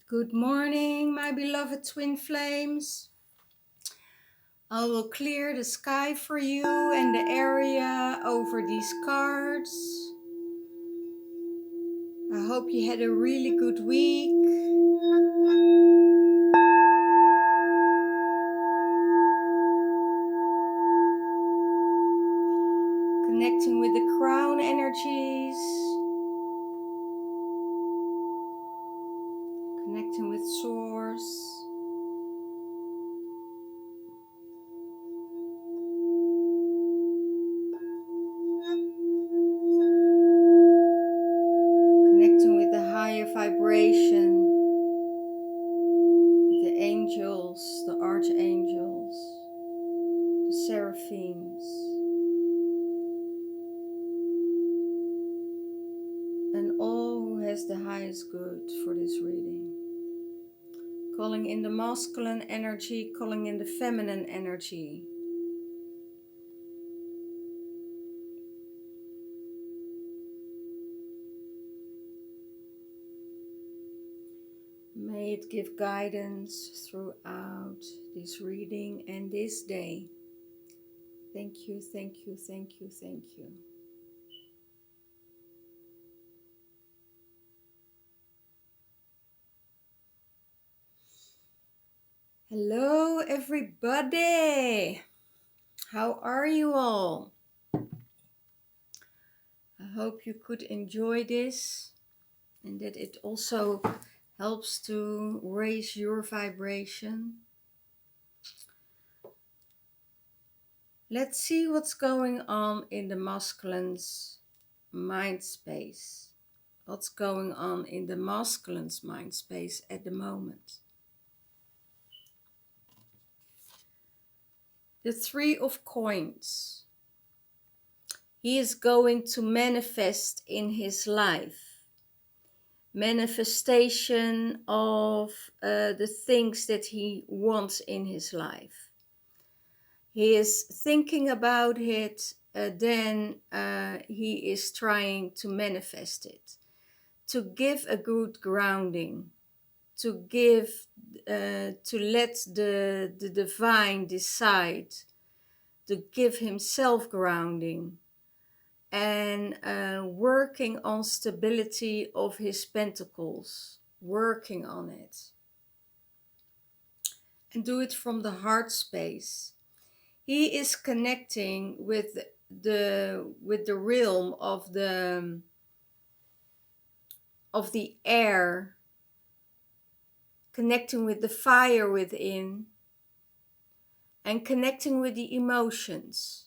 Good morning, my beloved twin flames. I will clear the sky for you and the area over these cards. I hope you had a really good week. Connecting with the crown energies. Connecting with source. Connecting with the higher vibration. The angels, the archangels, the seraphims. And all who has the highest good for this reading. Calling in the masculine energy, calling in the feminine energy. May it give guidance throughout this reading and this day. Thank you, thank you, thank you, thank you. Hello, everybody. How are you all? I hope you could enjoy this and that it also helps to raise your vibration. Let's see what's going on in the masculine's mind space. What's going on in the masculine's mind space at the moment. The Three of Coins. He is going to manifest in his life. Manifestation of the things that he wants in his life. He is thinking about it, then he is trying to manifest it. To give a good grounding. To let the divine decide. To give himself grounding. And working on stability of his pentacles. Working on it. And do it from the heart space. He is connecting with the realm of the air, connecting with the fire within, and connecting with the emotions.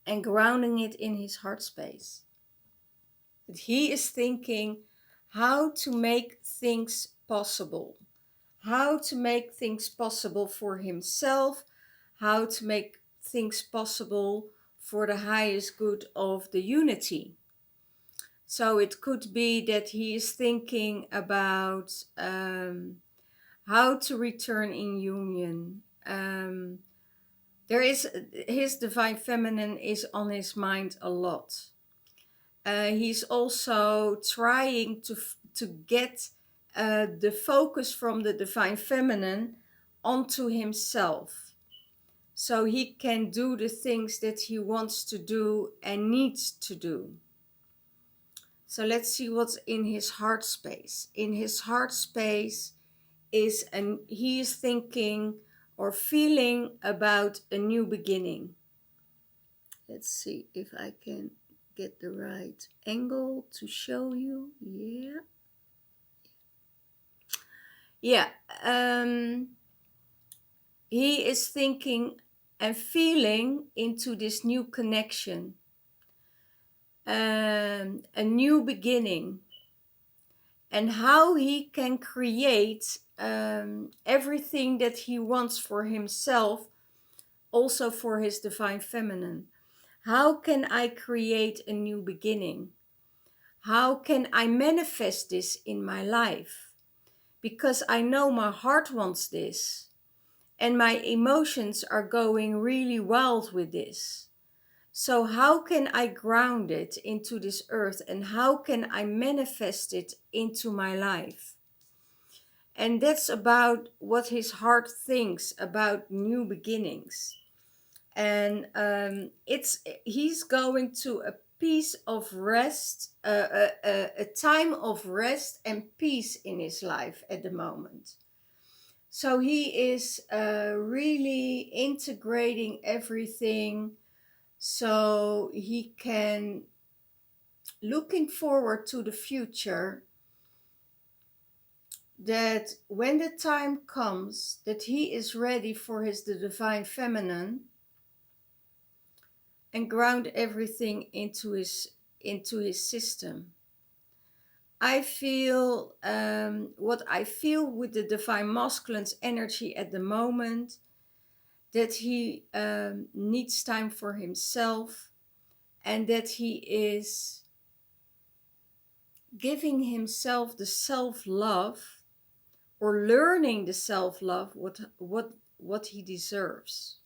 And grounding it in his heart space. That he is thinking how to make things possible. How to make things possible for himself. How to make things possible for the highest good of the unity. So it could be that he is thinking about how to return in union. His divine feminine is on his mind a lot. He's also trying to get the focus from the divine feminine onto himself. So he can do the things that he wants to do and needs to do. So let's see what's in his heart space. In his heart space he is thinking or feeling about a new beginning. Let's see if I can get the right angle to show you. Yeah. He is thinking and feeling into this new connection. A new beginning. And how he can create everything that he wants for himself, also for his divine feminine. How can I create a new beginning? How can I manifest this in my life? Because I know my heart wants this. And my emotions are going really wild with this. So how can I ground it into this earth, and how can I manifest it into my life? And that's about what his heart thinks about new beginnings. And he's going to a piece of rest, a time of rest and peace in his life at the moment. So he is really integrating everything, so he can, looking forward to the future, that when the time comes that he is ready for the divine feminine, and ground everything into his system. I feel what I feel with the divine masculine's energy at the moment, that he needs time for himself, and that he is giving himself the self-love, or learning the self-love what he deserves.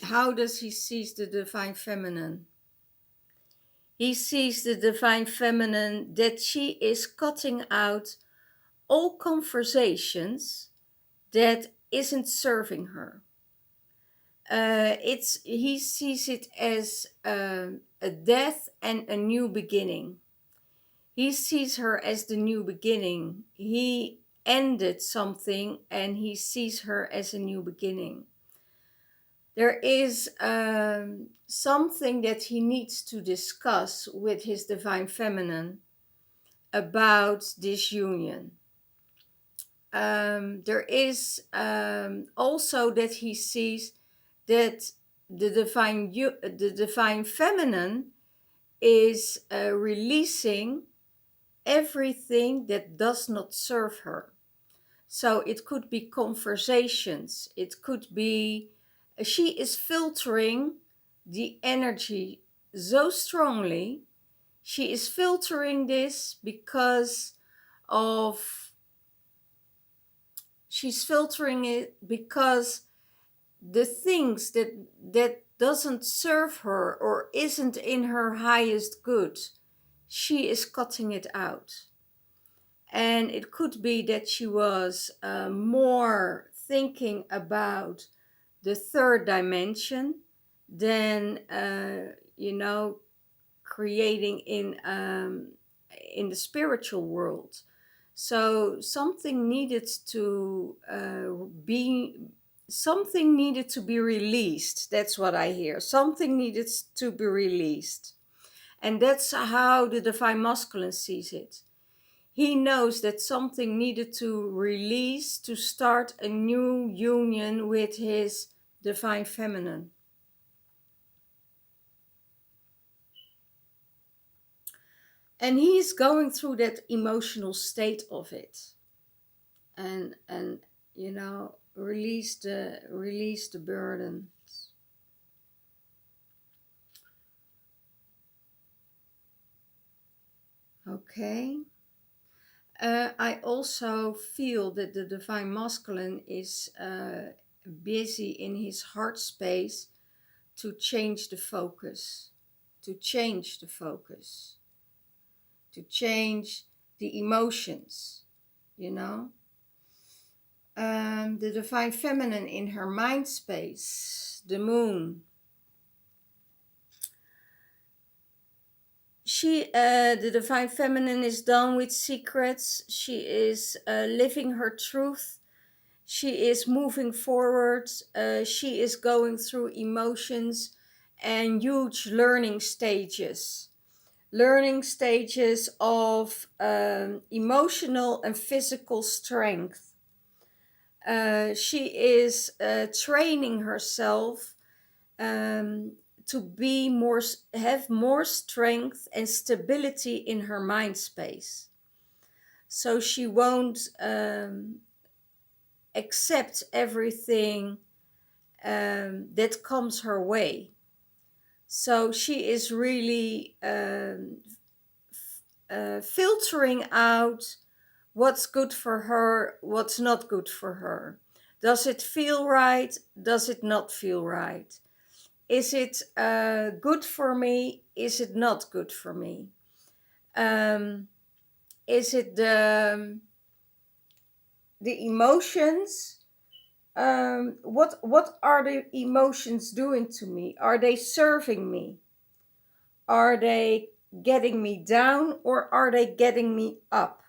How does he see the divine feminine? He sees the divine feminine that she is cutting out all conversations that isn't serving her. He sees it as a death and a new beginning. He sees her as the new beginning. He ended something and he sees her as a new beginning. There is something that he needs to discuss with his divine feminine about this union. There is also that he sees that the divine feminine is releasing everything that does not serve her. So it could be conversations, it could be, she is filtering the energy so strongly. She is filtering this because of, she's filtering it because the things that doesn't serve her or isn't in her highest good, she is cutting it out. And it could be that she was more thinking about the third dimension than creating in the spiritual world. So something needed to be released. That's what I hear. Something needed to be released. And that's how the divine masculine sees it. He knows that something needed to release to start a new union with his divine feminine. And he's going through that emotional state of it. And release the burden. Okay. I also feel that the divine masculine is busy in his heart space to change the focus, to change the emotions, the divine feminine in her mind space, the moon. The divine feminine is done with secrets. She is living her truth. She is moving forward. She is going through emotions and huge learning stages. Learning stages of emotional and physical strength. She is training herself to have more strength and stability in her mind space. So she won't accept everything that comes her way. So she is really filtering out what's good for her, what's not good for her. Does it feel right? Does it not feel right? Is it good for me? Is it not good for me? Is it the emotions? What are the emotions doing to me? Are they serving me? Are they getting me down, or are they getting me up?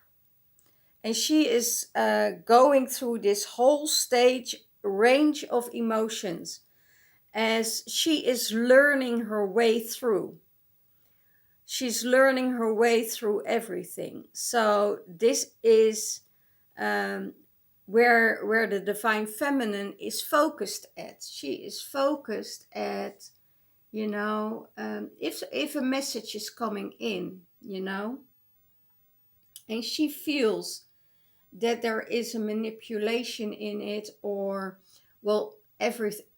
And she is going through this whole stage range of emotions as she is learning her way through. She's learning her way through everything. So this is where the divine feminine is focused at. She is focused at, if a message is coming in, and she feels that there is a manipulation in it, or, well,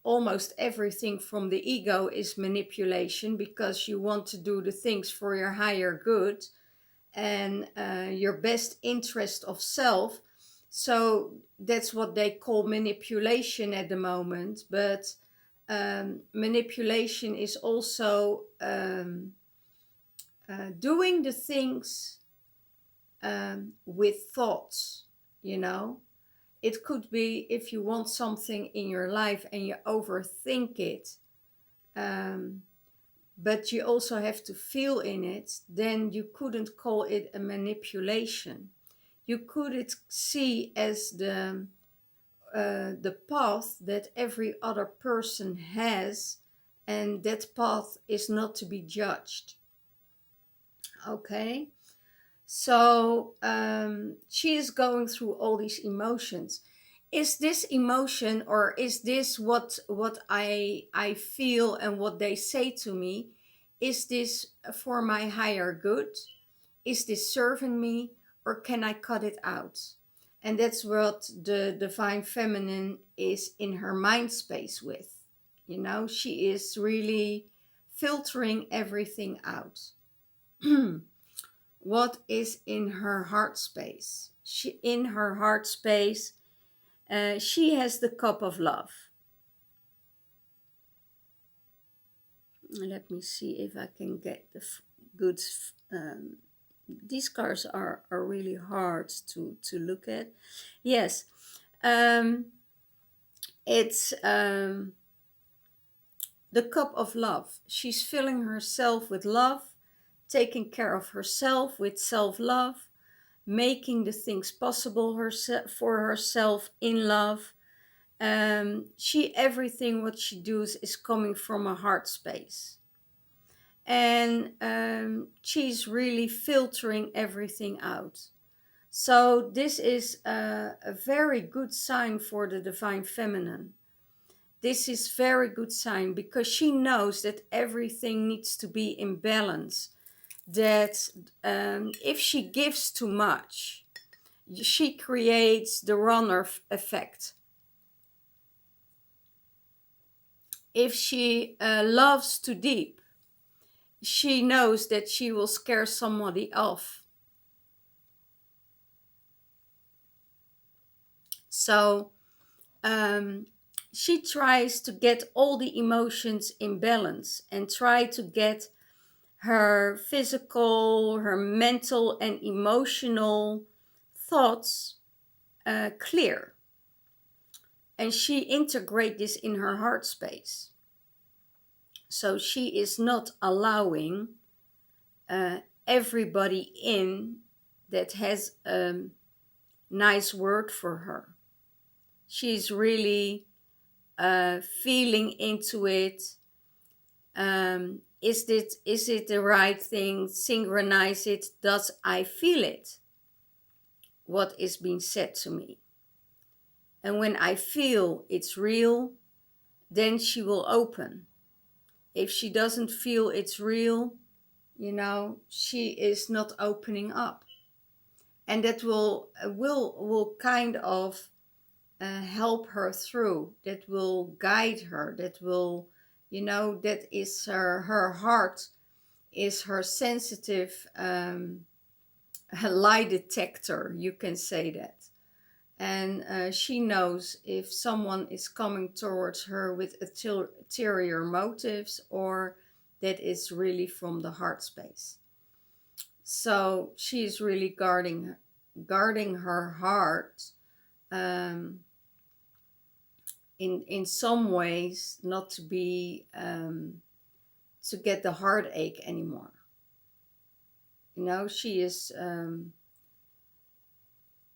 almost everything from the ego is manipulation, because you want to do the things for your higher good and your best interest of self. So that's what they call manipulation at the moment. But manipulation is also doing the things with thoughts. It could be if you want something in your life and you overthink it, but you also have to feel in it, then you couldn't call it a manipulation. You could see as the path that every other person has, and that path is not to be judged. Okay? So she is going through all these emotions. Is this emotion, or is this what I feel and what they say to me? Is this for my higher good? Is this serving me, or can I cut it out? And that's what the divine feminine is in her mind space with. She is really filtering everything out. What is in her heart space? In her heart space, she has the cup of love. Let me see if I can get the good. These cards are really hard to look at. Yes, it's the cup of love. She's filling herself with love, taking care of herself with self-love, making the things possible for herself in love. Everything what she does is coming from a heart space. And she's really filtering everything out. So this is a very good sign for the divine feminine. This is very good sign, because she knows that everything needs to be in balance. That if she gives too much, she creates the runner effect. If she loves too deep, she knows that she will scare somebody off. So she tries to get all the emotions in balance, and try to get her physical, her mental and emotional thoughts clear. And she integrates this in her heart space. So she is not allowing everybody in that has a nice word for her. She's really feeling into it. Is it the right thing? Synchronize it. Does I feel it? What is being said to me? And when I feel it's real, then she will open. If she doesn't feel it's real, she is not opening up. And that will kind of help her through. That will guide her. That will, that is her heart, is her sensitive lie detector. You can say that. And she knows if someone is coming towards her with ulterior motives, or that is really from the heart space. So she is really guarding her heart, in some ways, not to be to get the heartache anymore.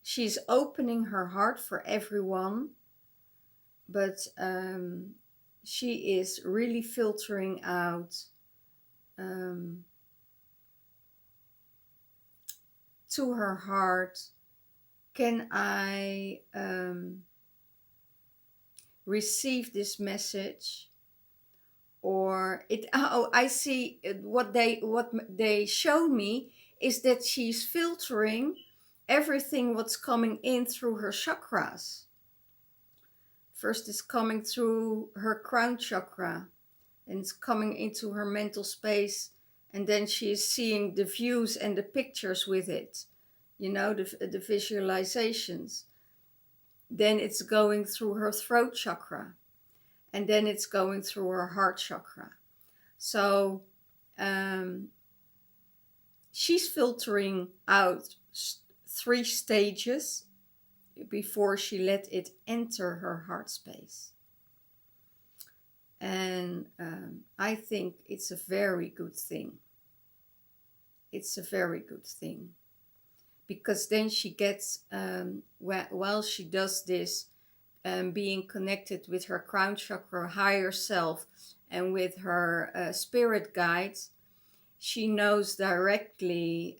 She's opening her heart for everyone, but she is really filtering out to her heart. Can I receive this message? Or I see what they show me is that she's filtering everything what's coming in through her chakras. First it's coming through her crown chakra, and it's coming into her mental space, and then she is seeing the views and the pictures with it, the visualizations. Then it's going through her throat chakra, and then it's going through her heart chakra. So she's filtering out 3 stages before she let it enter her heart space. And I think it's a very good thing. It's a very good thing. Because then she gets, while she does this, being connected with her crown chakra, higher self, and with her spirit guides, she knows directly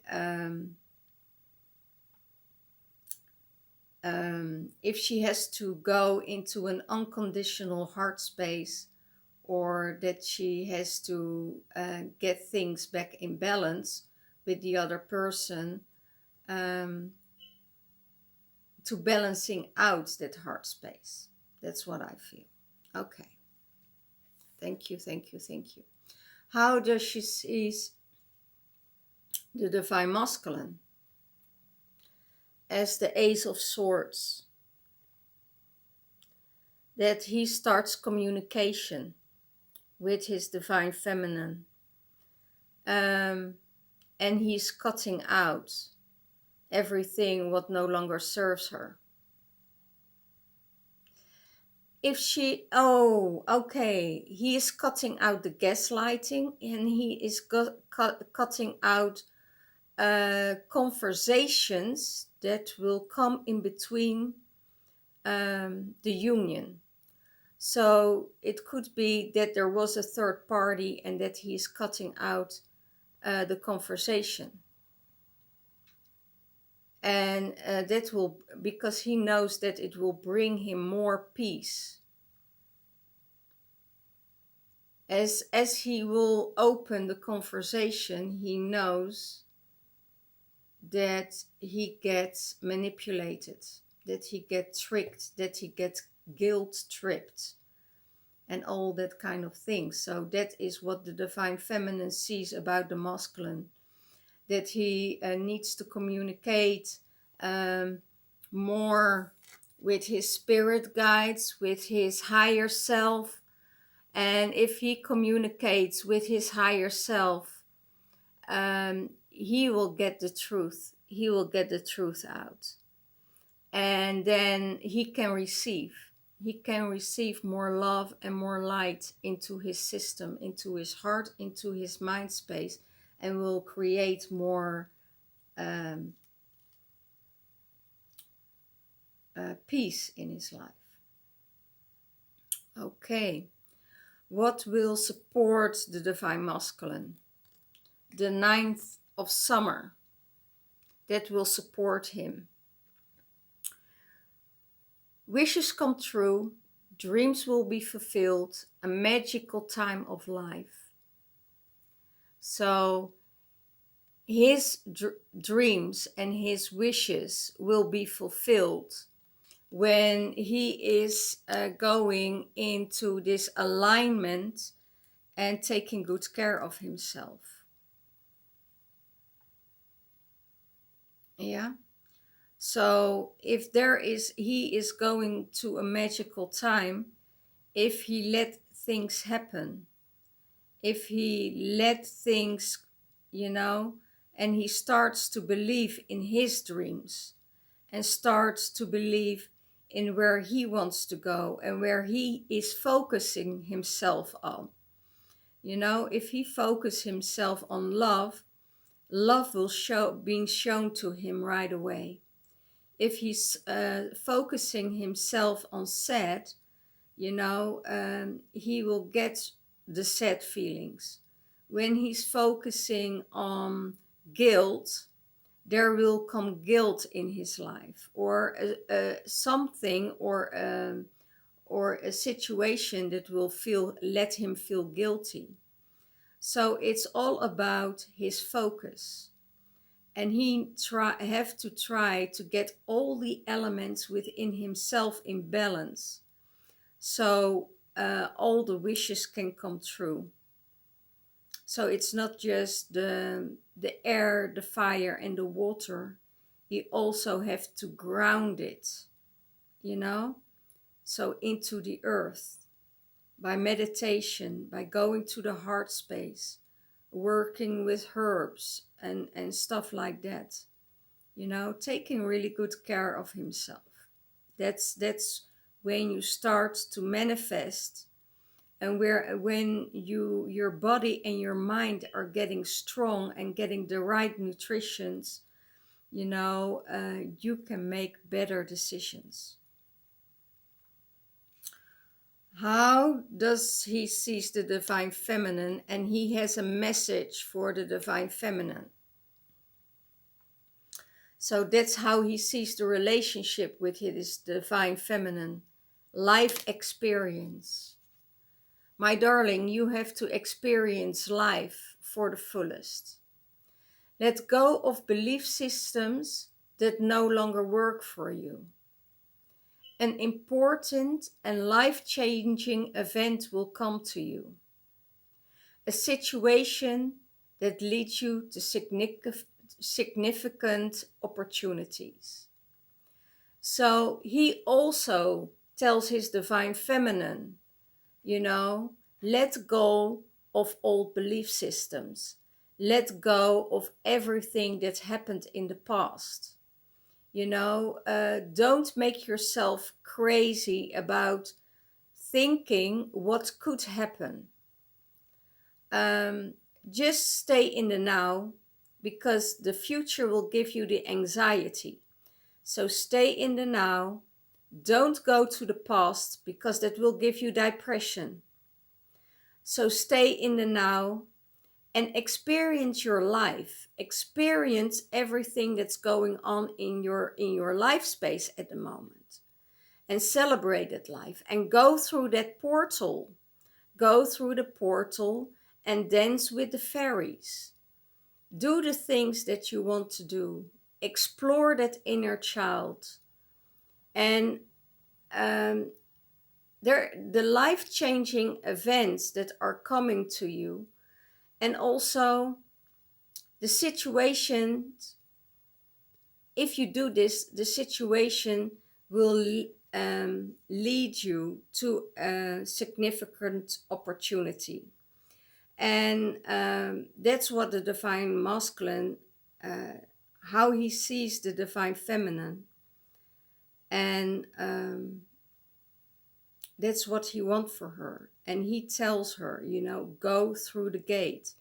if she has to go into an unconditional heart space, or that she has to get things back in balance with the other person, to balancing out that heart space. That's what I feel. Okay. Thank you. How does she see the divine masculine? As the Ace of Swords. That he starts communication with his divine feminine. And he's cutting out everything what no longer serves her. If she, he is cutting out the gaslighting, and he is cutting out conversations that will come in between the union. So it could be that there was a third party, and that he is cutting out the conversation. And that will, because he knows that it will bring him more peace. As he will open the conversation, he knows that he gets manipulated, that he gets tricked, that he gets guilt tripped, and all that kind of thing. So that is what the divine feminine sees about the masculine. That he needs to communicate more with his spirit guides, with his higher self. And if he communicates with his higher self, he will get the truth. He will get the truth out. And then he can receive. He can receive more love and more light into his system, into his heart, into his mind space, and will create more peace in his life. Okay, what will support the divine masculine? The 9th of summer, that will support him. Wishes come true, dreams will be fulfilled, a magical time of life. So his dreams and his wishes will be fulfilled when he is going into this alignment and taking good care of himself. Yeah. So if he is going to a magical time if he let things happen, if he let things, you know, and he starts to believe in his dreams and starts to believe in where he wants to go and where he is focusing himself on. You know, if he focuses himself on love, love will being shown to him right away. If he's focusing himself on sad, he will get the sad feelings. When he's focusing on guilt, there will come guilt in his life, or something, or a situation that will let him feel guilty. So it's all about his focus, and he have to try to get all the elements within himself in balance, so all the wishes can come true. So it's not just the air, the fire, and the water. You also have to ground it, so into the earth, by meditation, by going to the heart space, working with herbs and stuff like that. Taking really good care of himself. That's when you start to manifest, and when your body and your mind are getting strong and getting the right nutritions, you can make better decisions. How does he sees the divine feminine? And he has a message for the divine feminine. So that's how he sees the relationship with his divine feminine. Life experience. My darling, you have to experience life for the fullest. Let go of belief systems that no longer work for you. An important and life-changing event will come to you. A situation that leads you to significant opportunities. So he also tells his divine feminine, let go of old belief systems. Let go of everything that happened in the past. Don't make yourself crazy about thinking what could happen. Just stay in the now, because the future will give you the anxiety. So stay in the now. Don't go to the past, because that will give you depression. So stay in the now and experience your life. Experience everything that's going on in your life space at the moment. And celebrate that life. And go through that portal. Go through the portal and dance with the fairies. Do the things that you want to do. Explore that inner child. And the life-changing events that are coming to you, and also the situations, if you do this, the situation will lead you to a significant opportunity. And that's what the divine masculine, how he sees the divine feminine. And that's what he wants for her. And he tells her, go through the gate.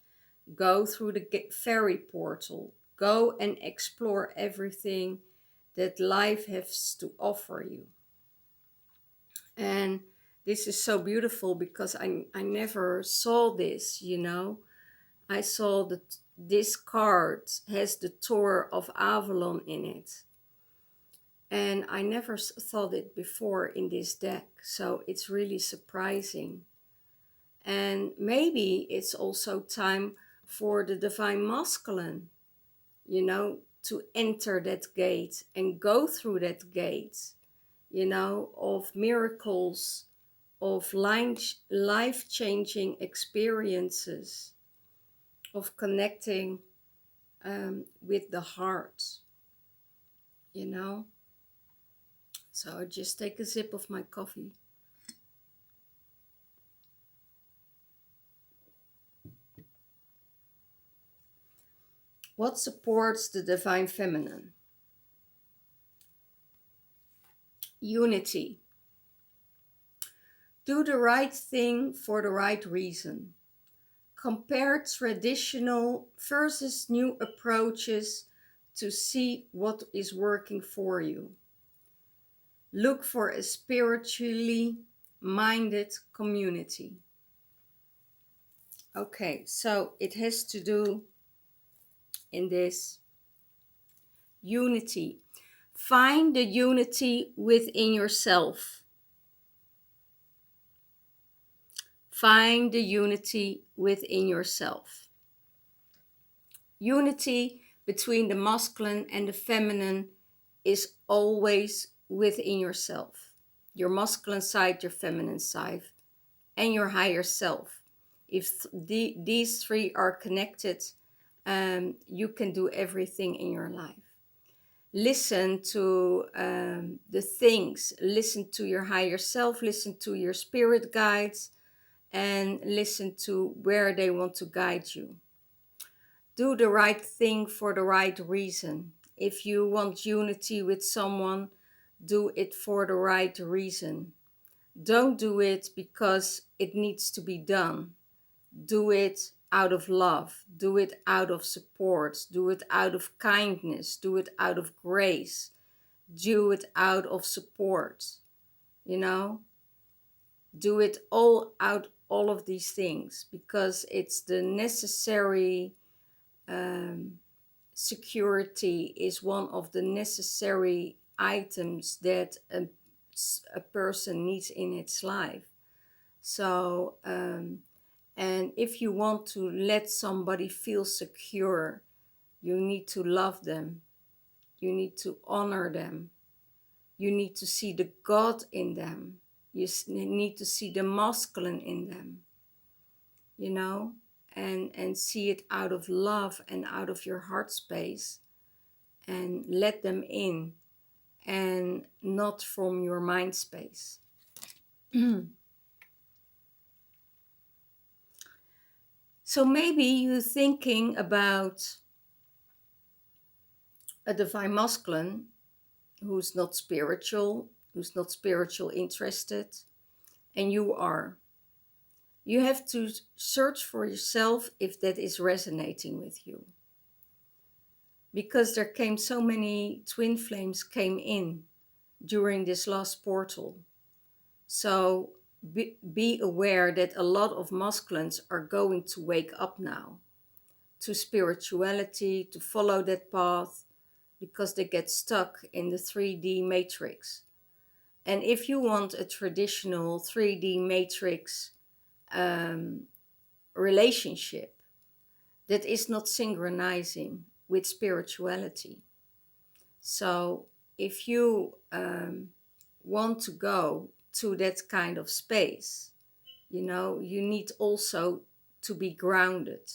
Go through the fairy portal. Go and explore everything that life has to offer you. And this is so beautiful, because I never saw this, I saw that this card has the Tower of Avalon in it. And I never thought it before in this deck. So it's really surprising. And maybe it's also time for the divine masculine, to enter that gate and go through that gate, of miracles, of life-changing experiences, of connecting with the heart. you know. So I just take a sip of my coffee. What supports the divine feminine? Unity. Do the right thing for the right reason. Compare traditional versus new approaches to see what is working for you. Look for a spiritually minded community. Okay, so it has to do in this unity. Find the unity within yourself. Find the unity within yourself. Unity between the masculine and the feminine is always within yourself. Your masculine side, your feminine side, and your higher self. If these three are connected, you can do everything in your life. Listen to the things, listen to your higher self, listen to your spirit guides, and listen to where they want to guide you. Do the right thing for the right reason. If you want unity with someone, do it for the right reason. Don't do it because it needs to be done. Do it out of love. Do it out of support. Do it out of kindness. Do it out of grace. Do it out of support. You know? Do it all out, all of these things, because it's the necessary security is one of the necessary items that a person needs in its life. So, and if you want to let somebody feel secure, you need to love them. You need to honor them. You need to see the God in them. You need to see the masculine in them, you know, and see it out of love and out of your heart space, and let them in, and not from your mind space. So maybe you're thinking about a divine masculine who's not spiritual interested, and you are. You have to search for yourself if that is resonating with you. Because there came so many twin flames came in during this last portal. So be aware that a lot of masculines are going to wake up now to spirituality, to follow that path, because they get stuck in the 3D matrix. And if you want a traditional 3D matrix relationship that is not synchronizing with spirituality, so if you want to go to that kind of space, you know, you need also to be grounded.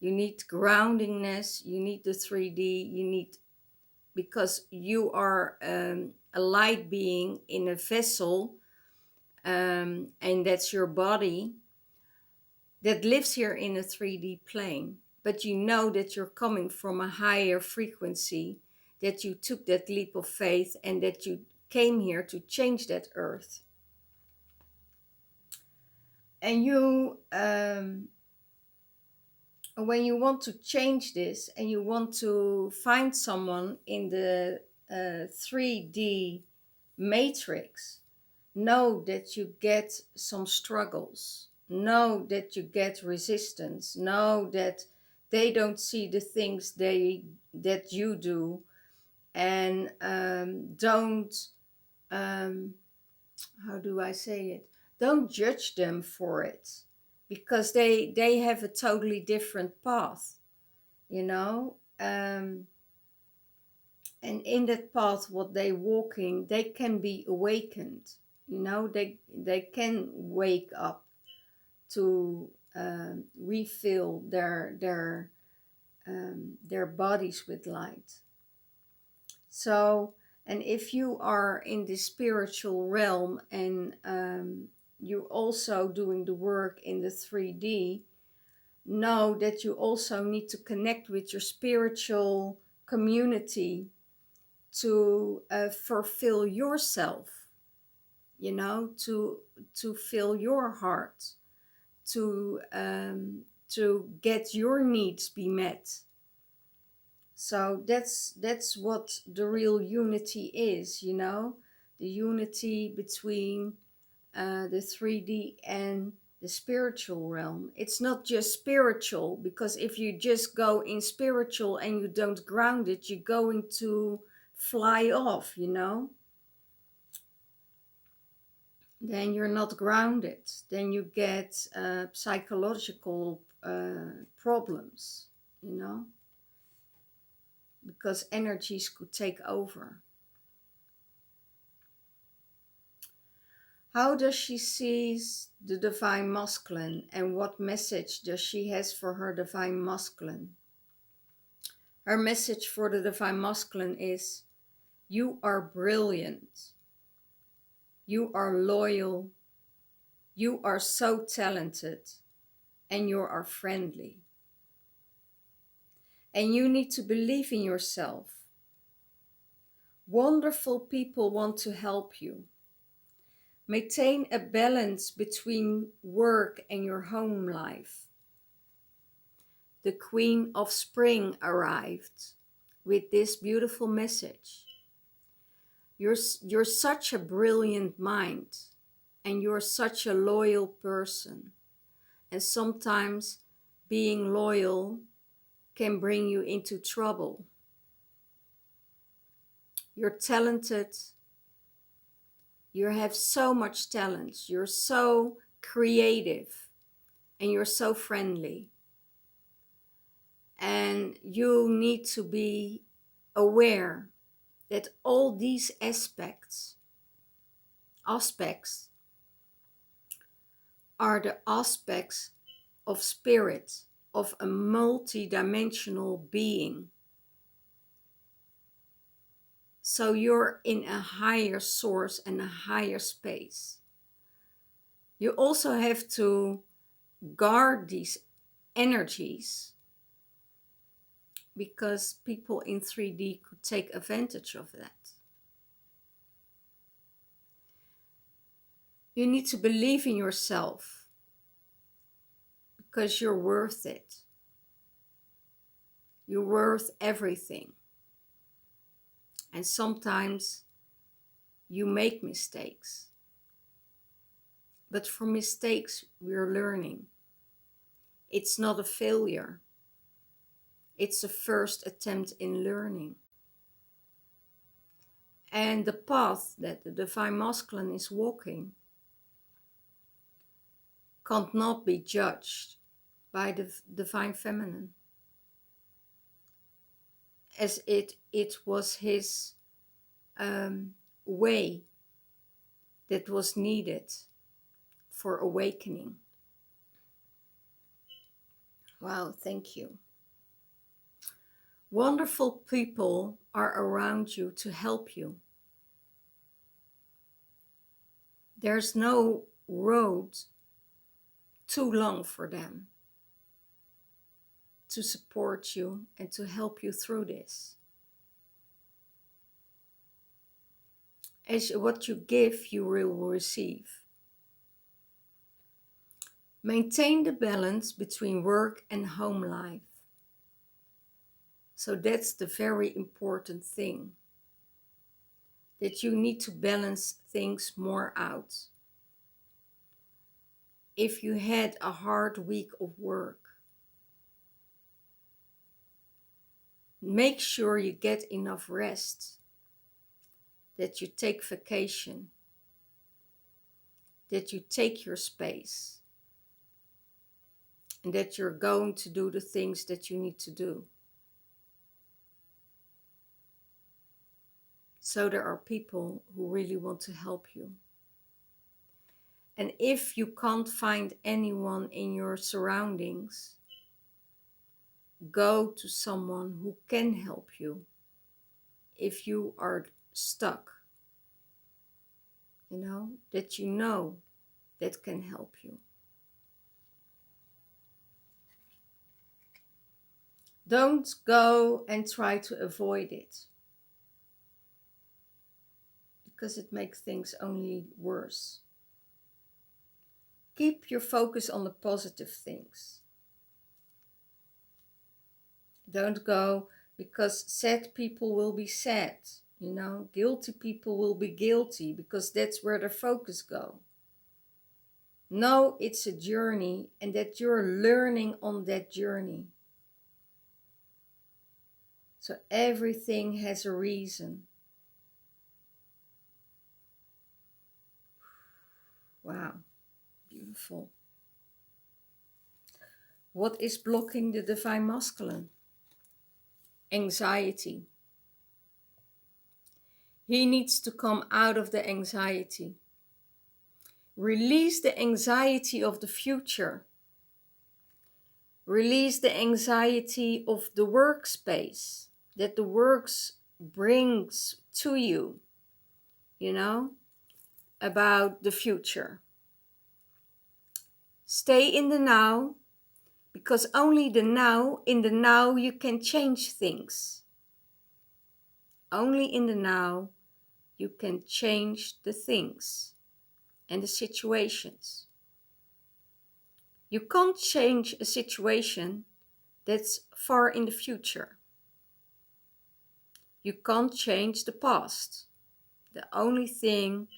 You need groundingness, you need the 3D, you need, because you are a light being in a vessel, and that's your body that lives here in a 3D plane. But you know that you're coming from a higher frequency, that you took that leap of faith, and that you came here to change that earth. And you, when you want to change this and you want to find someone in the 3D matrix, know that you get some struggles, know that you get resistance, know that they don't see the things that you do, and don't, how do I say it, don't judge them for it, because they have a totally different path, you know. And in that path what they walking, they can be awakened, you know. They can wake up to refill their bodies with light. So, and if you are in the spiritual realm and you're also doing the work in the 3D, know that you also need to connect with your spiritual community to fulfill yourself, you know, to fill your heart, to get your needs be met. So that's what the real unity is, you know, the unity between the 3D and the spiritual realm. It's not just spiritual, because if you just go in spiritual and you don't ground it, you're going to fly off, you know. Then you're not grounded. Then you get psychological problems, you know, because energies could take over. How does she see the divine masculine, and what message does she has for her divine masculine? Her message for the divine masculine is, you are brilliant, you are loyal, you are so talented, and you are friendly. And you need to believe in yourself. Wonderful people want to help you. Maintain a balance between work and your home life. The Queen of Spring arrived with this beautiful message. You're such a brilliant mind, and you're such a loyal person. And sometimes being loyal can bring you into trouble. You're talented. You have so much talent. You're so creative, and you're so friendly. And you need to be aware that all these aspects are the aspects of spirit, of a multi-dimensional being. So you're in a higher source and a higher space. You also have to guard these energies, because people in 3D could take advantage of that. You need to believe in yourself, because you're worth it. You're worth everything. And sometimes you make mistakes. But from mistakes, we're learning. It's not a failure. It's a first attempt in learning. And the path that the divine masculine is walking cannot be judged by the divine feminine, as it was his way that was needed for awakening. Wow, thank you. Wonderful people are around you to help you. There's no road too long for them to support you and to help you through this. As what you give, you will receive. Maintain the balance between work and home life. So that's the very important thing, that you need to balance things more out. If you had a hard week of work, make sure you get enough rest, that you take vacation, that you take your space, and that you're going to do the things that you need to do. So there are people who really want to help you. And if you can't find anyone in your surroundings, go to someone who can help you. if you are stuck, that that can help you. Don't go and try to avoid it, because it makes things only worse. Keep your focus on the positive things. Don't go, because sad people will be sad, guilty people will be guilty, because that's where their focus go. No, it's a journey, and that you're learning on that journey. So everything has a reason. Wow, beautiful. What is blocking the divine masculine? Anxiety. He needs to come out of the anxiety. Release the anxiety of the future. Release the anxiety of the workspace that the works brings to you, about the future. Stay in the now, because only in the now you can change things. Only in the now you can change the things and the situations. You can't change a situation that's far in the future. You can't change the past. The only thing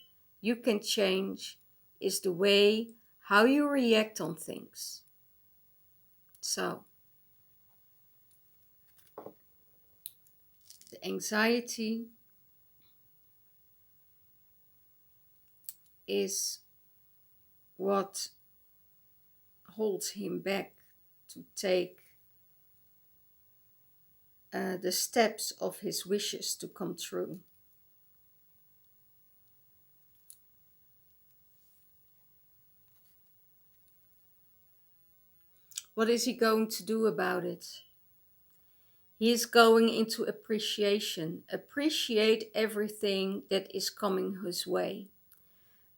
you can change is the way how you react on things. So, the anxiety is what holds him back to take the steps of his wishes to come true. What is he going to do about it? He is going into appreciation. Appreciate everything that is coming his way.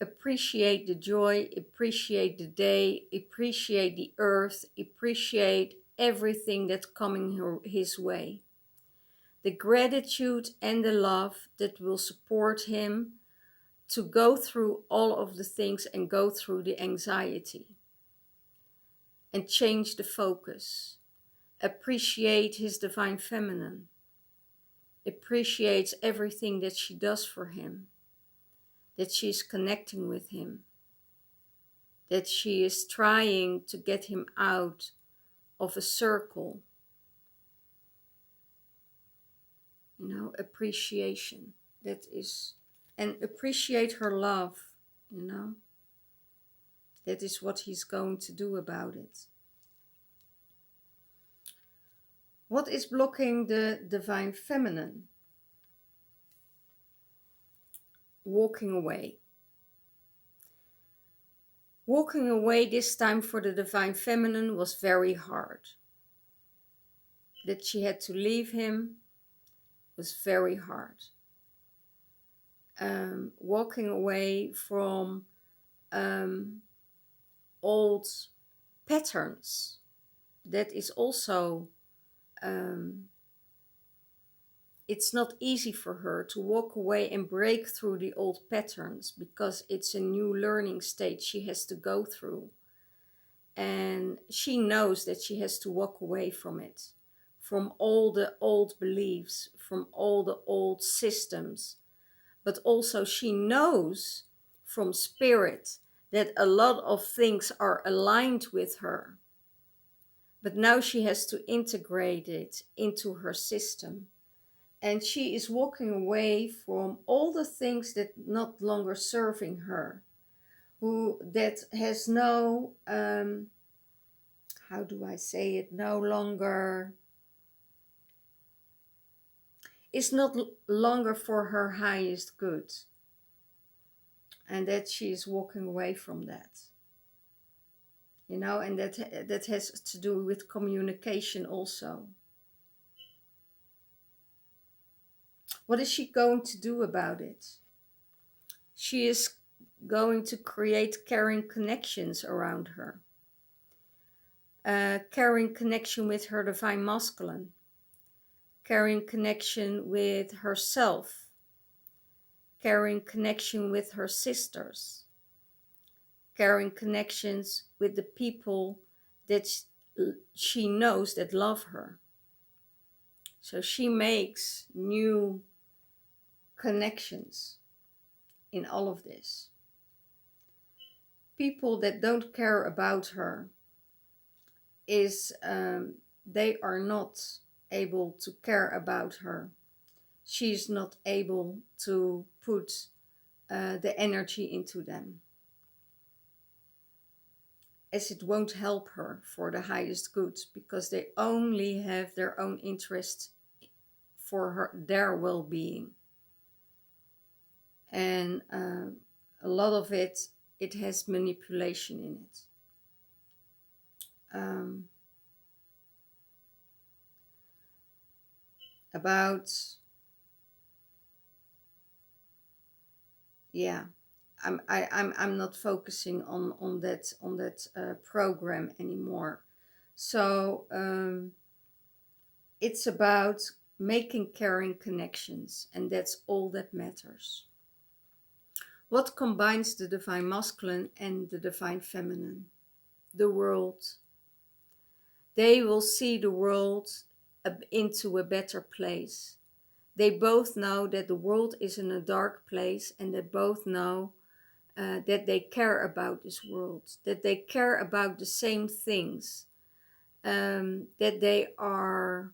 Appreciate the joy, appreciate the day, appreciate the earth, appreciate everything that's coming his way. The gratitude and the love that will support him to go through all of the things and go through the anxiety. And change the focus. Appreciate his divine feminine. Appreciates everything that she does for him. That she is connecting with him. That she is trying to get him out of a circle. Appreciation. That is, and appreciate her love, That is what he's going to do about it. What is blocking the divine feminine? Walking away. Walking away this time for the divine feminine was very hard. That she had to leave him was very hard. Walking away from old patterns. That is also, it's not easy for her to walk away and break through the old patterns, because it's a new learning stage she has to go through. And she knows that she has to walk away from it, from all the old beliefs, from all the old systems. But also she knows from spirit that a lot of things are aligned with her. But now she has to integrate it into her system. And she is walking away from all the things that not longer serving her. That has no, how do I say it, no longer, is not longer for her highest good. And that she is walking away from that. And that has to do with communication also. What is she going to do about it? She is going to create caring connections around her. Caring connection with her divine masculine. Caring connection with herself. Caring connection with her sisters. Caring connections with the people that she knows that love her. So she makes new connections in all of this. People that don't care about her they are not able to care about her. She's not able to put the energy into them, as it won't help her for the highest good, because they only have their own interest for their well-being. And a lot of it has manipulation in it. I'm not focusing on that program anymore. So it's about making caring connections, and that's all that matters. What combines the divine masculine and the divine feminine? The world. They will see the world into a better place. They both know that the world is in a dark place, and they both know that they care about this world, that they care about the same things, that they are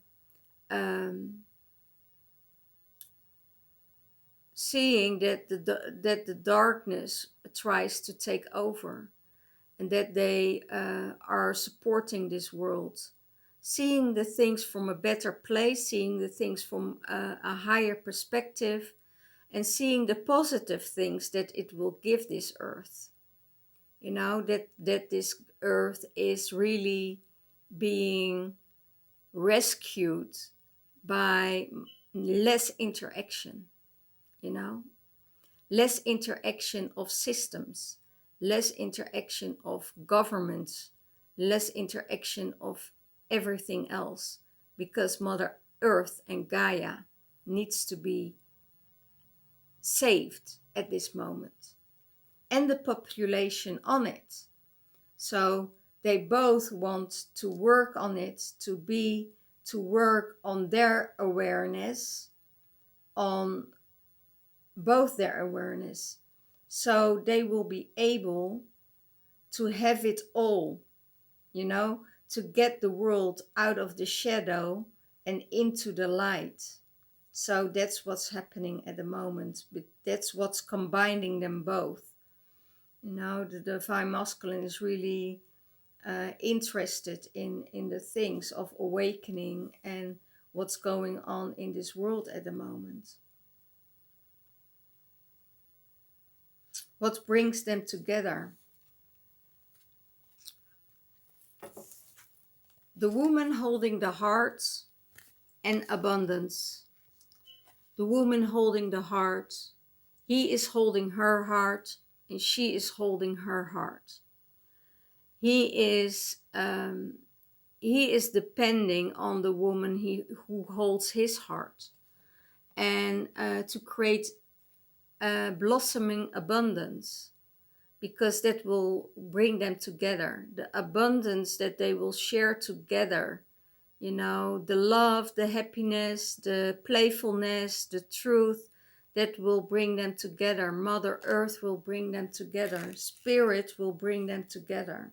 seeing that the darkness tries to take over, and that they are supporting this world, seeing the things from a better place, seeing the things from a higher perspective, and seeing the positive things that it will give this earth. You know, that this earth is really being rescued by less interaction, you know, less interaction of systems, less interaction of governments, less interaction of everything else, because Mother Earth and Gaia needs to be saved at this moment, and the population on it. So they both want to work on it, to work on their awareness, on both their awareness, so they will be able to have it all, you know, to get the world out of the shadow and into the light. So that's what's happening at the moment, but that's what's combining them both. You know, the divine masculine is really interested in the things of awakening and what's going on in this world at the moment. What brings them together? The woman holding the heart and abundance. The woman holding the heart. He is holding her heart, and she is holding her heart. He is depending on the woman who holds his heart, and to create blossoming abundance, because that will bring them together. The abundance that they will share together, you know, the love, the happiness, the playfulness, the truth, that will bring them together. Mother Earth will bring them together. Spirit will bring them together.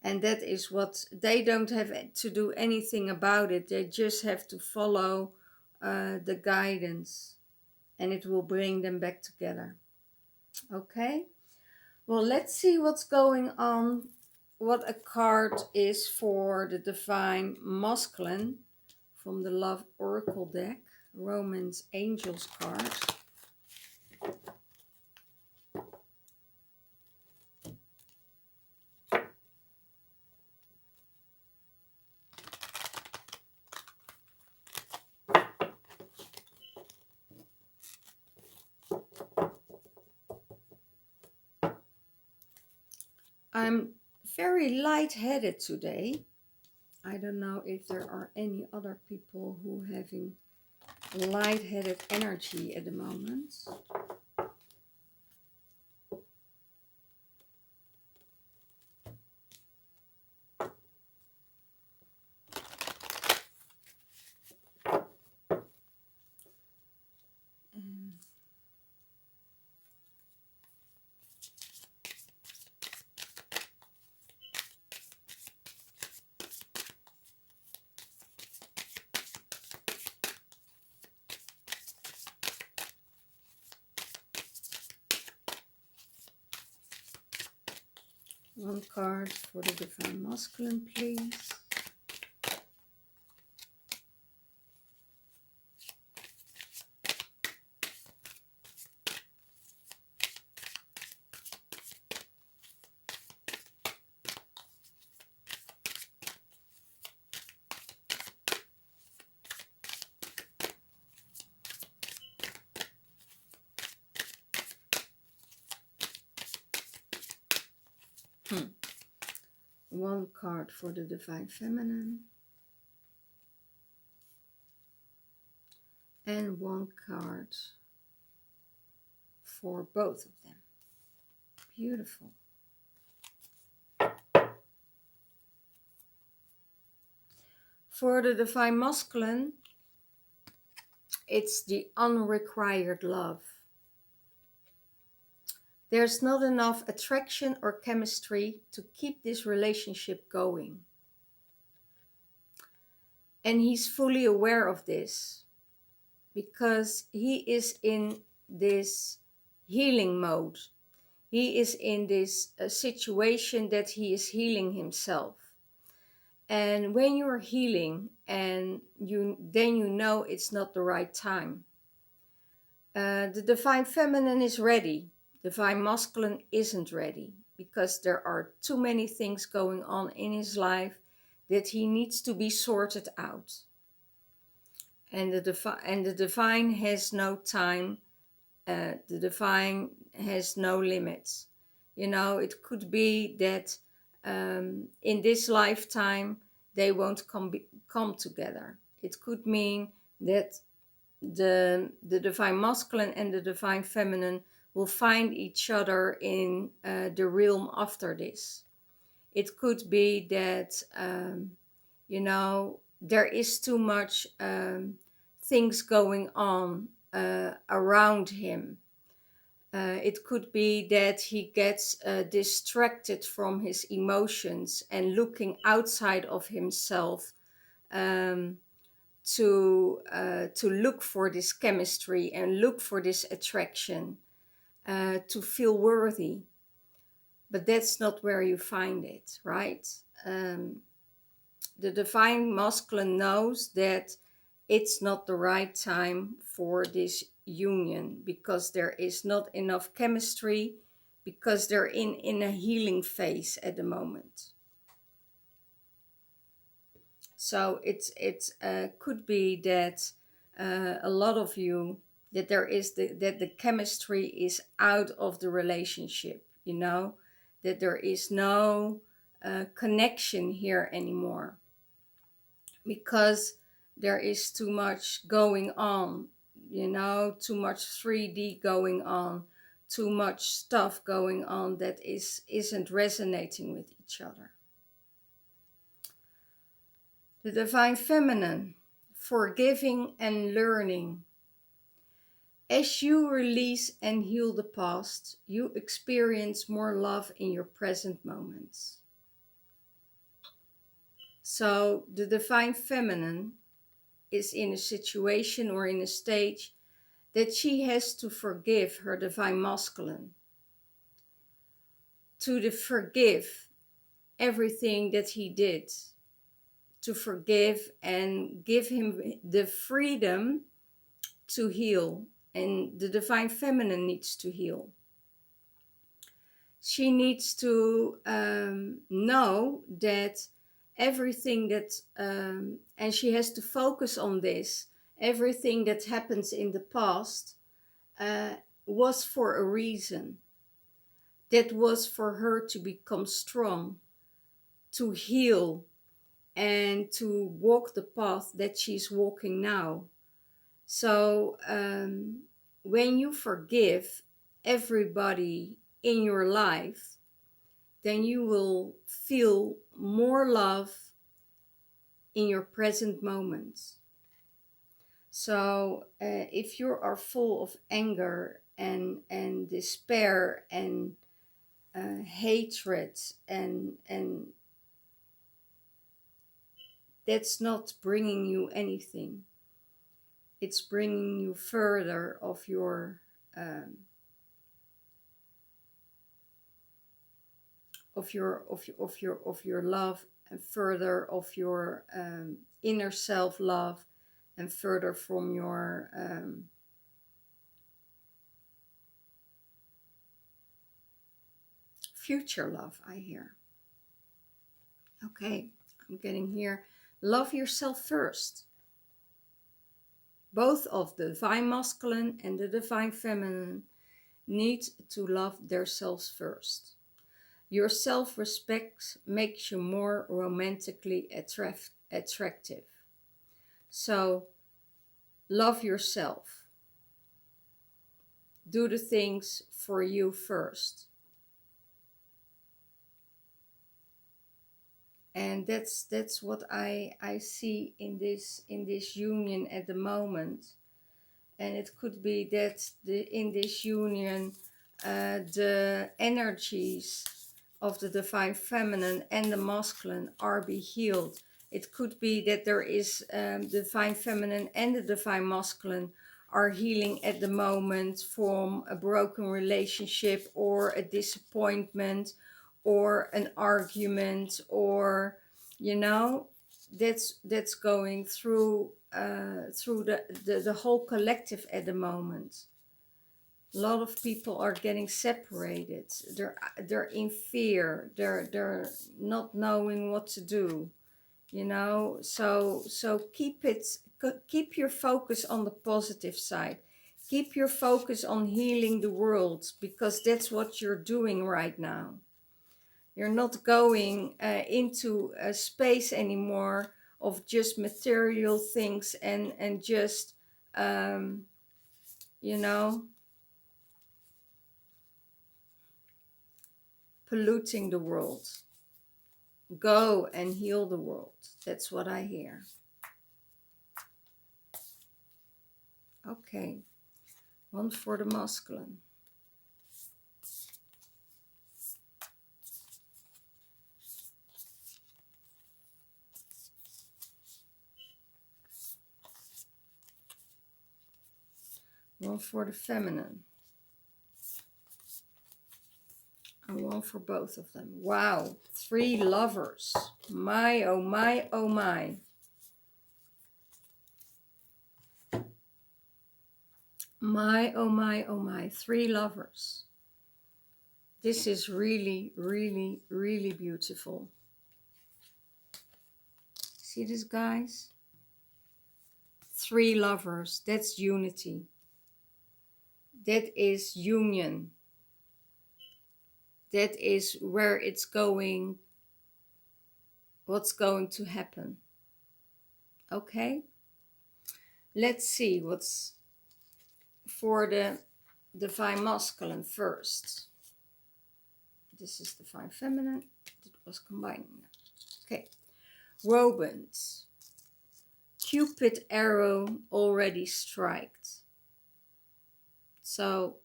And that is what, they don't have to do anything about it. They just have to follow the guidance, and it will bring them back together. Okay? Well, let's see what's going on, what a card is for the divine masculine from the Love Oracle deck, Romance Angels card. I'm very lightheaded today. I don't know if there are any other people who having lightheaded energy at the moment. One card for the Divine Masculine, please. One card for the Divine Feminine. And one card for both of them. Beautiful. For the Divine Masculine, it's the unrequired love. There's not enough attraction or chemistry to keep this relationship going. And he's fully aware of this because he is in this healing mode. He is in this situation that he is healing himself. And when you're healing and then you know it's not the right time. The Divine Feminine is ready. Divine Masculine isn't ready because there are too many things going on in his life that he needs to be sorted out. And the Divine has no time. The Divine has no limits. You know, it could be that in this lifetime they won't come together. It could mean that the Divine Masculine and the Divine Feminine will find each other in the realm after this. It could be that, you know, there is too much things going on around him. It could be that he gets distracted from his emotions and looking outside of himself to look for this chemistry and look for this attraction, to feel worthy. But that's not where you find it, right? The Divine Masculine knows that it's not the right time for this union because there is not enough chemistry, because they're in a healing phase at the moment. So it could be that a lot of you, that there is that the chemistry is out of the relationship, you know, that there is no connection here anymore because there is too much going on, you know, too much 3D going on, too much stuff going on that isn't resonating with each other. The Divine Feminine, forgiving and learning. As you release and heal the past, you experience more love in your present moments. So the Divine Feminine is in a situation or in a stage that she has to forgive her Divine Masculine, to forgive everything that he did, to forgive and give him the freedom to heal. And the Divine Feminine needs to heal. She needs to know that everything that, and she has to focus on this, everything that happens in the past was for a reason. That was for her to become strong, to heal, and to walk the path that she's walking now. So when you forgive everybody in your life, then you will feel more love in your present moments. So if you are full of anger and despair and hatred, and that's not bringing you anything. It's bringing you further of your love, and further of your inner self love, and further from your future love, I hear. Okay, I'm getting here. Love yourself first. Both of the divine masculine and the divine feminine need to love themselves first. Your self-respect makes you more romantically attractive. So love yourself. Do the things for you first. And that's what I see in this union at the moment. And it could be that in this union the energies of the divine feminine and the masculine are be healed. It could be that there is the divine feminine and the divine masculine are healing at the moment from a broken relationship or a disappointment or an argument, or that's going through the whole collective at the moment. A lot of people are getting separated. They're in fear. They're not knowing what to do. So keep your focus on the positive side. Keep your focus on healing the world, because that's what you're doing right now. You're not going into a space anymore of just material things and just polluting the world. Go and heal the world. That's what I hear. Okay, one for the masculine. One for the feminine. And one for both of them. Wow, 3 lovers. My, oh my, oh my. My, oh my, oh my, 3 lovers. This is really, really, really beautiful. See this, guys? 3 lovers, that's unity. That is union. That is where it's going, what's going to happen. Okay? Let's see what's for the divine masculine first. This is divine feminine. It was combining now. Okay. Robins. Cupid arrow already striked. So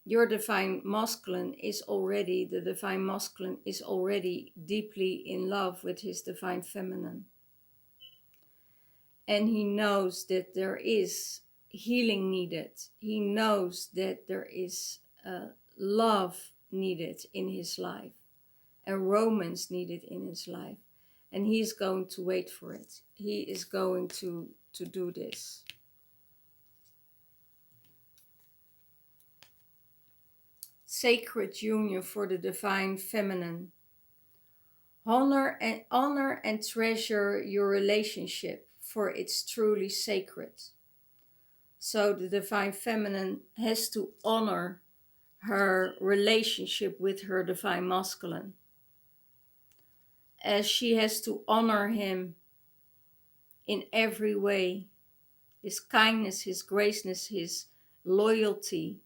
your divine masculine is already, the divine masculine is already deeply in love with his divine feminine. And he knows that there is healing needed. He knows that there is love needed in his life and romance needed in his life. And he is going to wait for it. He is going to do this. Sacred union for the divine feminine. Honor and treasure your relationship, for it's truly sacred. So the divine feminine has to honor her relationship with her divine masculine, as she has to honor him in every way. His kindness, his graceness, his loyalty,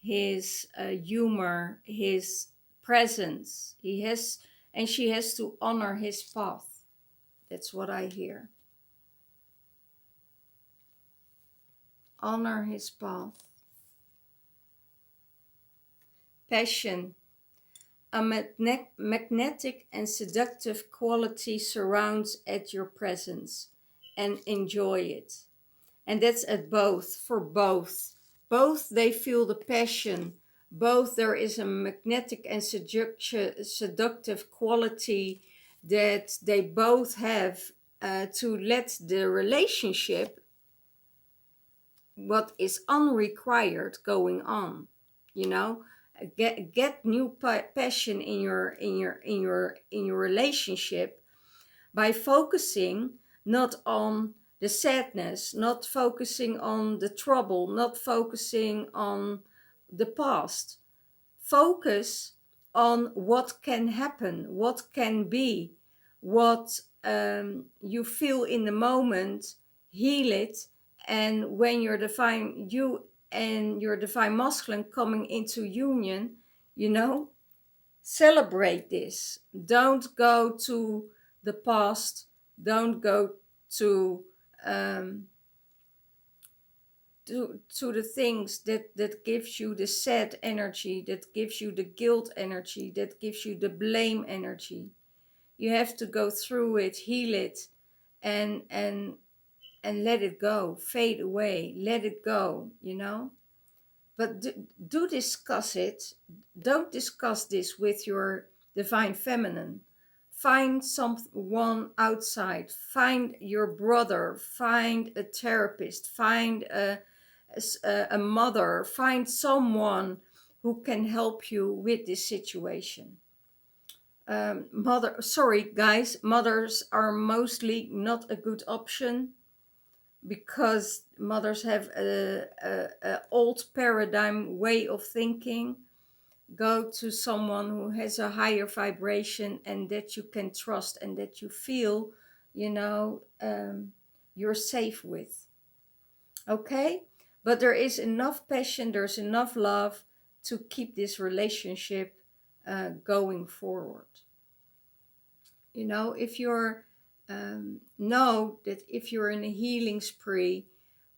his humor, his presence. And she has to honor his path. That's what I hear. Honor his path. Passion. A magnetic and seductive quality surrounds at your presence, and enjoy it. And that's at both, for both. Both they feel the passion. Both there is a magnetic and seductive quality that they both have to let the relationship, what is unrequired, going on. You know, get new passion in your relationship by focusing not on the sadness, not focusing on the trouble, not focusing on the past. Focus on what can happen, what can be, what you feel in the moment. Heal it. And when you and your divine masculine coming into union, you know, celebrate this. Don't go to the past. Don't go to to the things that gives you the sad energy, that gives you the guilt energy, that gives you the blame energy. You have to go through it, heal it, and let it go, fade away, let it go, you know. But do discuss it. Don't discuss this with your divine feminine. Find someone outside. Find your brother. Find a therapist. Find a mother. Find someone who can help you with this situation. Sorry guys, mothers are mostly not a good option, because mothers have a old paradigm way of thinking. Go to someone who has a higher vibration and that you can trust and that you feel, you know, you're safe with. Okay? But there is enough passion, there's enough love to keep this relationship going forward. You know, if you're know that if you're in a healing spree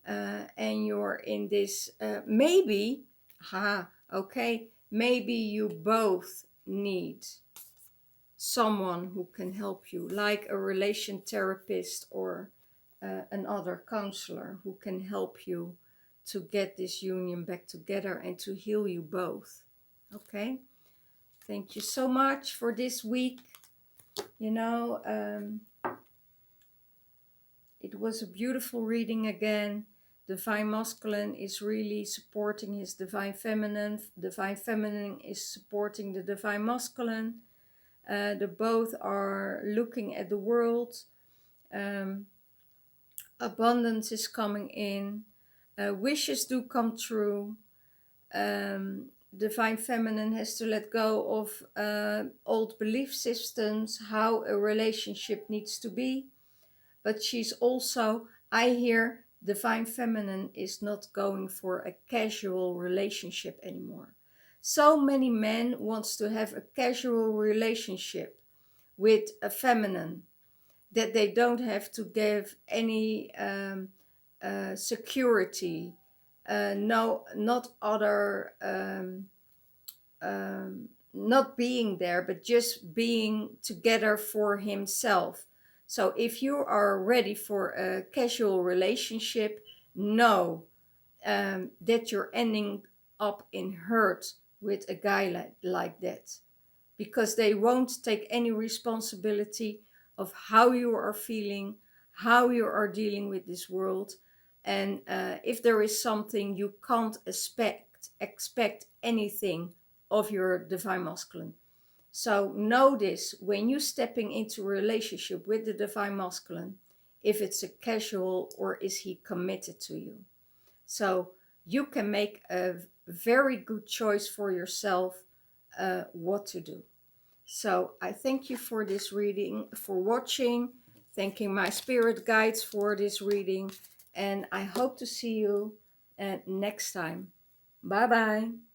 and you're in this, maybe you both need someone who can help you, like a relation therapist or another counselor who can help you to get this union back together and to heal you both. Okay, thank you so much for this week. You know, it was a beautiful reading again. Divine masculine is really supporting his divine feminine. Divine feminine is supporting the divine masculine. The both are looking at the world. Abundance is coming in. Wishes do come true. Divine feminine has to let go of old belief systems, how a relationship needs to be. But she's also, I hear, divine feminine is not going for a casual relationship anymore. So many men wants to have a casual relationship with a feminine, that they don't have to give any security, not other, not being there, but just being together for himself. So if you are ready for a casual relationship, know that you're ending up in hurt with a guy like that, because they won't take any responsibility of how you are feeling, how you are dealing with this world. And if there is something, you can't expect anything of your divine masculine. So know this when you're stepping into a relationship with the divine masculine, if it's a casual or is he committed to you. So you can make a very good choice for yourself what to do. So I thank you for this reading, for watching, thanking my spirit guides for this reading, and I hope to see you next time. Bye bye.